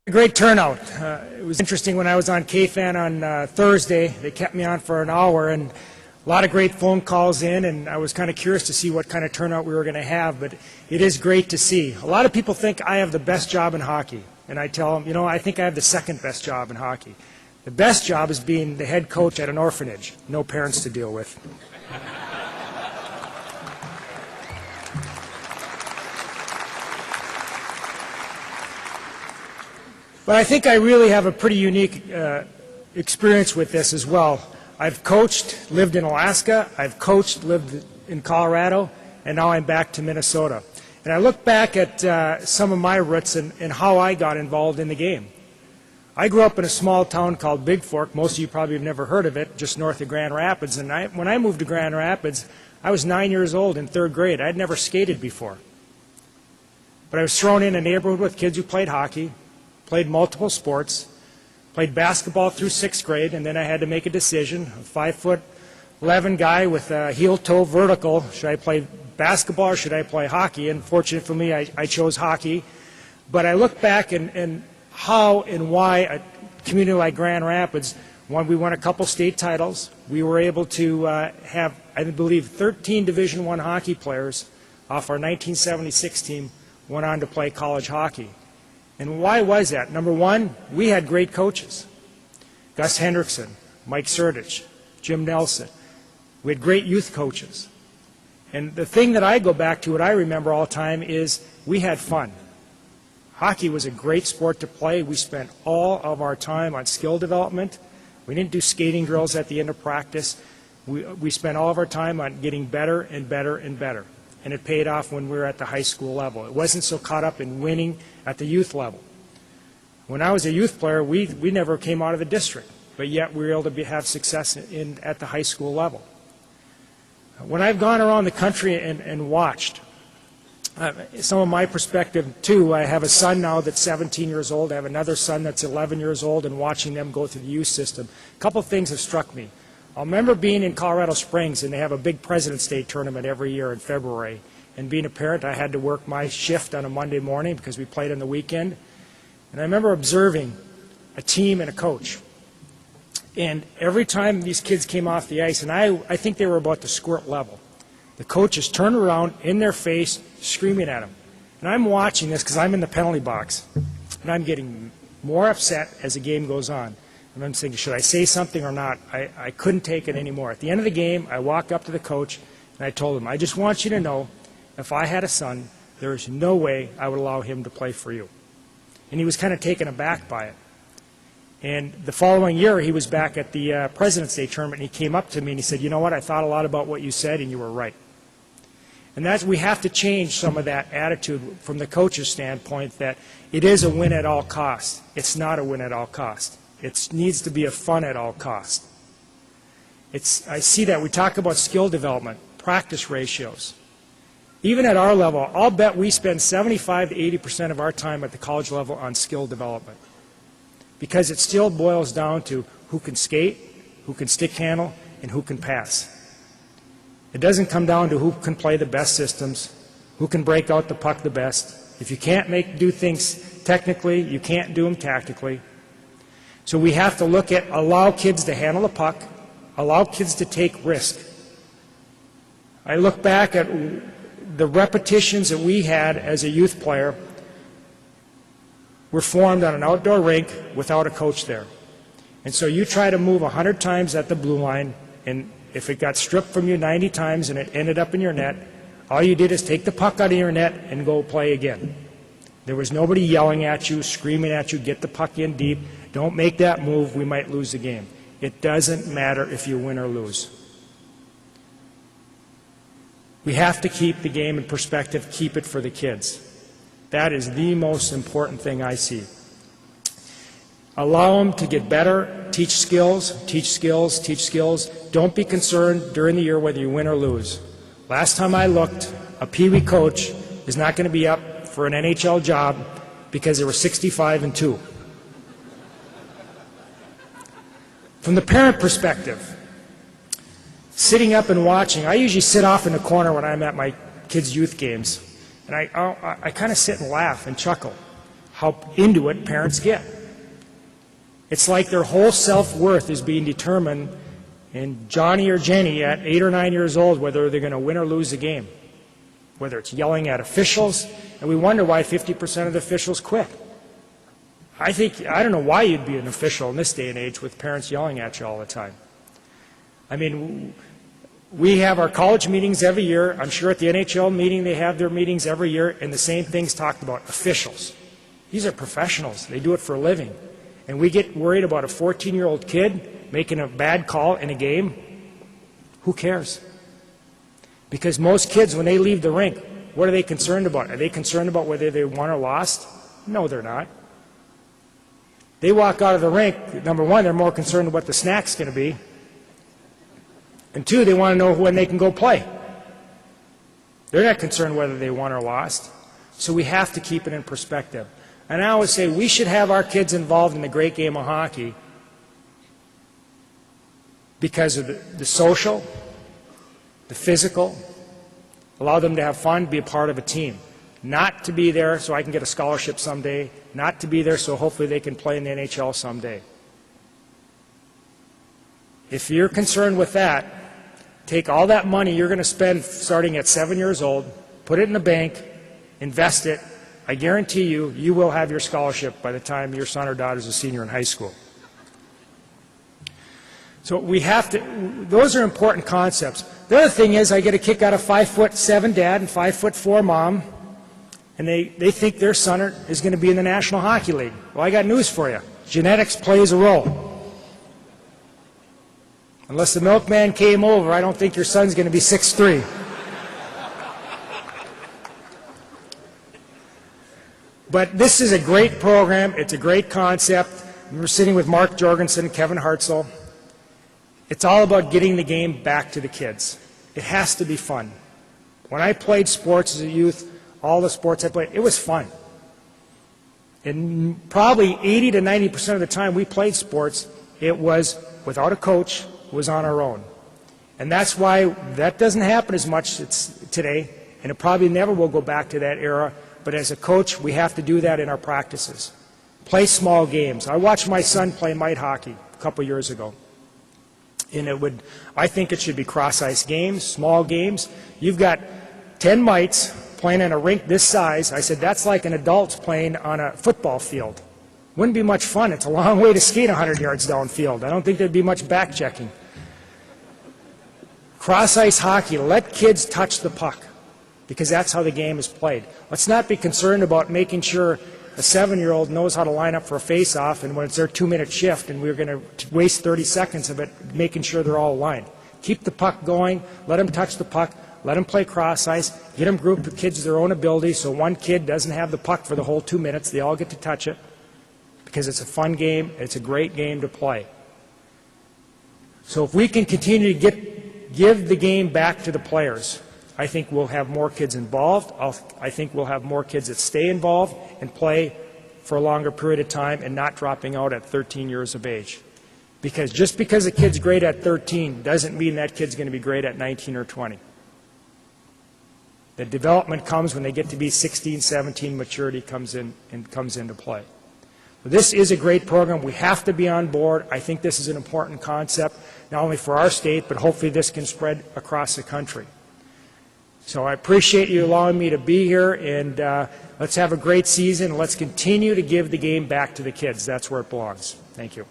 A great turnout. It was interesting when I was on KFAN on Thursday. They kept me on for an hour, and a lot of great phone calls in, and I was kind of curious to see what kind of turnout we were going to have, but it is great to see. A lot of people think I have the best job in hockey, and I tell them, I think I have the second best job in hockey. The best job is being the head coach at an orphanage. No parents to deal with. But I think I really have a pretty unique experience with this as well. I've coached, lived in Alaska, I've coached, lived in Colorado, and now I'm back to Minnesota. And I look back at some of my roots and how I got involved in the game. I grew up in a small town called Big Fork. Most of you probably have never heard of it, just north of Grand Rapids. And when I moved to Grand Rapids, I was 9 years old in third grade. I'd never skated before. But I was thrown in a neighborhood with kids who played hockey, played multiple sports, played basketball through sixth grade, and then I had to make a decision. A 5'11" guy with a heel-toe vertical. Should I play basketball or should I play hockey? And fortunately for me, I chose hockey. But I look back and how and why a community like Grand Rapids, we won a couple state titles. We were able to have, I believe, 13 Division I hockey players off our 1976 team went on to play college hockey. And why was that? Number one, we had great coaches. Gus Hendrickson, Mike Surdich, Jim Nelson. We had great youth coaches. And the thing that I go back to, what I remember all the time, is we had fun. Hockey was a great sport to play. We spent all of our time on skill development. We didn't do skating drills at the end of practice. We spent all of our time on getting better and better and better. And it paid off when we were at the high school level. It wasn't so caught up in winning at the youth level. When I was a youth player, we never came out of the district, but yet we were able to have success at the high school level. When I've gone around the country and watched, some of my perspective too, I have a son now that's 17 years old, I have another son that's 11 years old, and watching them go through the youth system, a couple of things have struck me. I remember being in Colorado Springs, and they have a big President's Day tournament every year in February. And being a parent, I had to work my shift on a Monday morning because we played on the weekend. And I remember observing a team and a coach. And every time these kids came off the ice, and I think they were about the squirt level, the coaches turned around in their face, screaming at them. And I'm watching this because I'm in the penalty box. And I'm getting more upset as the game goes on. And I'm thinking, should I say something or not? I couldn't take it anymore. At the end of the game, I walked up to the coach, and I told him, I just want you to know, if I had a son, there is no way I would allow him to play for you. And he was kind of taken aback by it. And the following year, he was back at the President's Day tournament, and he came up to me and he said, you know what, I thought a lot about what you said, and you were right. And we have to change some of that attitude from the coach's standpoint that it is a win at all costs. It's not a win at all costs. It needs to be a fun at all costs. I see that. We talk about skill development, practice ratios. Even at our level, I'll bet we spend 75 to 80% of our time at the college level on skill development. Because it still boils down to who can skate, who can stick handle, and who can pass. It doesn't come down to who can play the best systems, who can break out the puck the best. If you can't do things technically, you can't do them tactically. So we have to look at allow kids to handle the puck, allow kids to take risk. I look back at the repetitions that we had as a youth player were formed on an outdoor rink without a coach there. And so you try to move 100 times at the blue line, and if it got stripped from you 90 times and it ended up in your net, all you did is take the puck out of your net and go play again. There was nobody yelling at you, screaming at you, get the puck in deep. Don't make that move, we might lose the game. It doesn't matter if you win or lose. We have to keep the game in perspective, keep it for the kids. That is the most important thing I see. Allow them to get better, teach skills, teach skills, teach skills. Don't be concerned during the year whether you win or lose. Last time I looked, a Pee Wee coach is not going to be up for an NHL job because they were 65-2. From the parent perspective, sitting up and watching, I usually sit off in the corner when I'm at my kids' youth games, and I kind of sit and laugh and chuckle. how into it parents get. It's like their whole self-worth is being determined in Johnny or Jenny at 8 or 9 years old, whether they're going to win or lose the game, whether it's yelling at officials, and we wonder why 50% of the officials quit. I don't know why you'd be an official in this day and age with parents yelling at you all the time. I mean, we have our college meetings every year. I'm sure at the NHL meeting they have their meetings every year, and the same thing's talked about. Officials. These are professionals. They do it for a living. And we get worried about a 14-year-old kid making a bad call in a game. Who cares? Because most kids, when they leave the rink, what are they concerned about? Are they concerned about whether they won or lost? No, they're not. They walk out of the rink, number one, they're more concerned what the snack's going to be. And two, they want to know when they can go play. They're not concerned whether they won or lost. So we have to keep it in perspective. And I always say we should have our kids involved in the great game of hockey because of the social, the physical, allow them to have fun, be a part of a team. Not to be there so I can get a scholarship someday, not to be there so hopefully they can play in the NHL someday. If you're concerned with that, take all that money you're going to spend starting at 7 years old, put it in the bank, invest it. I guarantee you, you will have your scholarship by the time your son or daughter is a senior in high school. So we have to, those are important concepts. The other thing is I get a kick out of 5'7" dad and 5'4" mom, and they think their son is going to be in the National Hockey League. Well, I got news for you. Genetics plays a role. Unless the milkman came over, I don't think your son's going to be 6'3". But this is a great program. It's a great concept. We're sitting with Mark Jorgensen and Kevin Hartzell. It's all about getting the game back to the kids. It has to be fun. When I played sports as a youth, all the sports I played, it was fun. And probably 80 to 90% of the time we played sports, it was without a coach, it was on our own. And that's why that doesn't happen as much today, and it probably never will go back to that era. But as a coach, we have to do that in our practices. Play small games. I watched my son play mite hockey a couple years ago. And I think it should be cross-ice games, small games. You've got 10 mites playing in a rink this size. I said, that's like an adult playing on a football field. Wouldn't be much fun. It's a long way to skate 100 yards downfield. I don't think there'd be much back-checking. Cross-ice hockey, let kids touch the puck, because that's how the game is played. Let's not be concerned about making sure a 7-year-old knows how to line up for a face-off, and when it's their 2-minute shift, and we're going to waste 30 seconds of it making sure they're all aligned. Keep the puck going, let them touch the puck, let them play cross-ice, get them grouped with kids of their own ability, so one kid doesn't have the puck for the whole 2 minutes. They all get to touch it, because it's a fun game, it's a great game to play. So if we can continue to give the game back to the players, I think we'll have more kids involved. I think we'll have more kids that stay involved and play for a longer period of time and not dropping out at 13 years of age. Because just because a kid's great at 13 doesn't mean that kid's going to be great at 19 or 20. The development comes when they get to be 16, 17, maturity comes into play. So this is a great program. We have to be on board. I think this is an important concept, not only for our state, but hopefully this can spread across the country. So I appreciate you allowing me to be here, and let's have a great season. Let's continue to give the game back to the kids. That's where it belongs. Thank you.